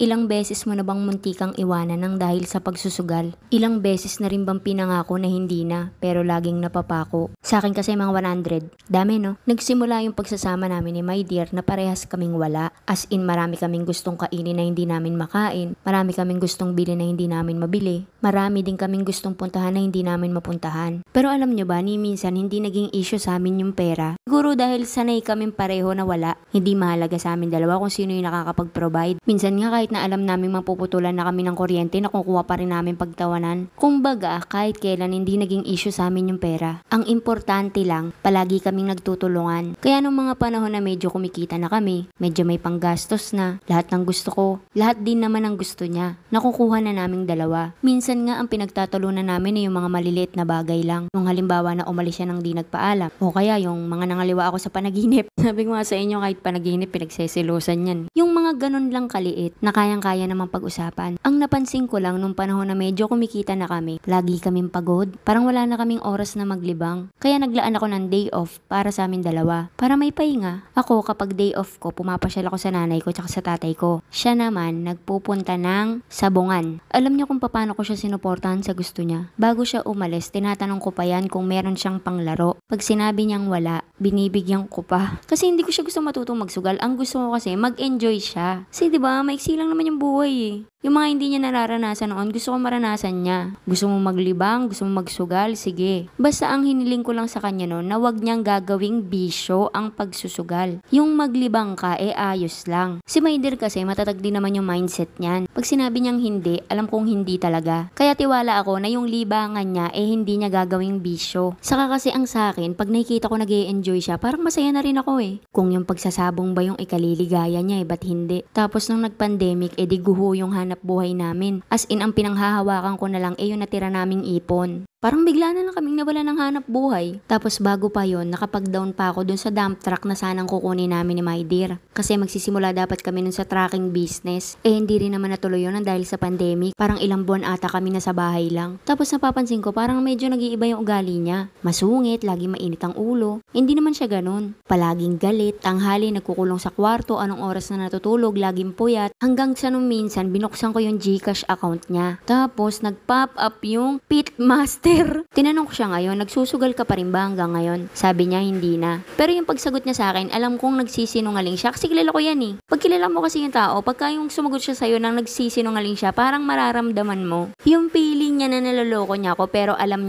Ilang beses mo na bang muntikang iwanan ng dahil sa pagsusugal? Ilang beses na rin bang pinangako na hindi na, pero laging napapako? Sa akin kasi mga 100. Dami no? Nagsimula yung pagsasama namin ni My Dear na parehas kaming wala. As in marami kaming gustong kainin na hindi namin makain. Marami kaming gustong bilhin na hindi namin mabili. Marami din kaming gustong puntahan na hindi namin mapuntahan. Pero alam nyo ba, ni minsan hindi naging issue sa amin yung pera. Siguro dahil sanay kaming pareho na wala. Hindi mahalaga sa amin dalawa kung sino yung nakakapag-provide. Minsan nga kahit na alam namin mapuputulan na kami ng kuryente, nakukuha pa rin namin pagtawanan. Kumbaga, kahit kailan hindi naging issue sa amin yung pera. Ang importante lang, palagi kaming nagtutulungan. Kaya nung mga panahon na medyo kumikita na kami, medyo may panggastos na, lahat ng gusto ko, lahat din naman ang gusto niya, nakukuha na naming dalawa. Minsan nga ang pinagtatalunan namin ay yung mga maliliit na bagay lang. Yung halimbawa na umalis siya nang di nagpaalam. O kaya yung mga nangaliwa ako sa panaginip. Sabi ko nga sa inyo, kahit panaginip, pinagseselosan yan. Yung mga ganun lang kaliit na kayang-kaya namang pag-usapan. Ang napansin ko lang nung panahon na medyo kumikita na kami, lagi kaming pagod. Parang wala na kaming oras na maglibang. Kaya naglaan ako ng day off para sa amin dalawa. Para may pahinga. Ako kapag day off ko, pumapasyal ako sa nanay ko tsaka sa tatay ko. Siya naman nagpupunta ng sabungan. Alam niyo kung paano ko siya sinuportahan sa gusto niya. Bago siya umalis, tinatanong ko pa yan kung meron siyang panglaro. Pag sinabi niyang wala, binibigyan ko pa. Kasi hindi ko siya gusto matutong magsugal. Ang gusto ko kasi mag-enjoy siya. Kasi 'di ba, maiksi lang naman yung buhay eh. Yung mga hindi niya nararanasan noon, gusto ko maranasan niya. Gusto mo maglibang, gusto mo magsugal, sige. Basta ang hiniling ko lang sa kanya noon na wag niyang gagawing bisyo ang pagsusugal. Yung maglibang ka, ayos lang. Si Maider kasi matatag din naman yung mindset niyan. Pag sinabi niyang hindi, alam kong hindi talaga. Kaya tiwala ako na yung libangan niya hindi niya gagawing bisyo. Saka kasi ang sa akin, pag nakikita ko nag-e-enjoy siya, parang masaya na rin ako eh. Kung yung pagsasabong ba yung ikaliligaya niya ba't hindi? Tapos nung nag-pandemic, di guho yung hanap buhay namin. As in, ang pinanghahawakan ko na lang yung natira naming ipon. Parang bigla na lang kaming nawala ng hanap buhay. Tapos bago pa yon, nakapag-down pa ako dun sa dump truck na sanang kukunin namin ni My Dear. Kasi magsisimula dapat kami nun sa trucking business. Hindi rin naman natuloy yun dahil sa pandemic. Parang ilang buwan ata kami nasa bahay lang. Tapos napapansin ko parang medyo nag-iiba yung ugali niya. Masungit, lagi mainit ang ulo. Hindi naman siya ganun. Palaging galit, tanghali nagkukulong sa kwarto, anong oras na natutulog, laging puyat. Hanggang sa nung minsan, binuksan ko yung GCash account niya. Tapos nag-pop up yung Pitmaster. Tinanong ko siya ngayon, nagsusugal ka pa rin ba hanggang ngayon? Sabi niya, hindi na. Pero yung pagsagot niya sa akin, alam kong nagsisinungaling siya kasi kilala ko yan eh. Pag kilala mo kasi yung tao, pagka yung sumagot siya sa'yo nang nagsisinungaling siya, parang mararamdaman mo. Yung feeling niya na naloloko niya ako pero alam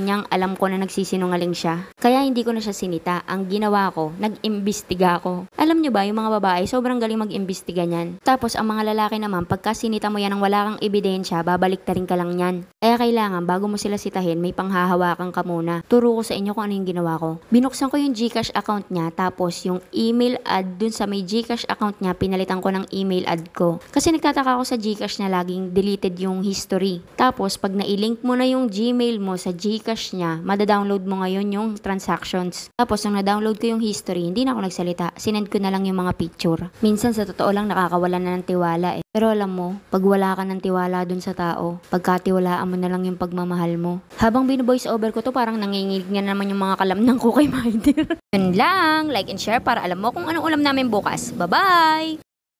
ko na nagsisinungaling siya. Kaya hindi ko na siya sinita. Ang ginawa ko, nag-imbestiga ako. Alam niyo ba, yung mga babae, sobrang galing mag-imbestiga niyan. Tapos ang mga lalaki naman, pagka sinita mo yan ng wala kang ebidensya, babalik ta rin ka lang yan. Kaya kailangan, bago mo sila sitahin, may panghahawakan ka muna. Turo ko sa inyo kung ano yung ginawa ko. Binuksan ko yung GCash account niya, tapos yung email ad dun sa may GCash account niya, pinalitan ko ng email ad ko. Kasi nagtataka ako sa GCash niya, laging deleted yung history. Tapos, pag na-link mo na yung Gmail mo sa GCash niya, madadownload mo ngayon yung transactions. Tapos, nung na-download ko yung history, hindi na ako nagsalita. Sinend ko na lang yung mga picture. Minsan, sa totoo lang, nakakawala na ng tiwala eh. Pero alam mo, pag wala ka ng tiwala dun sa tao, pagkatiwalaan mo na lang yung pagmamahal mo. Habang binu-voice over ko to, parang nanginginig na naman yung mga kalamnang ko kay My Dear. Yun lang, like and share para alam mo kung anong ulam namin bukas. Bye-bye!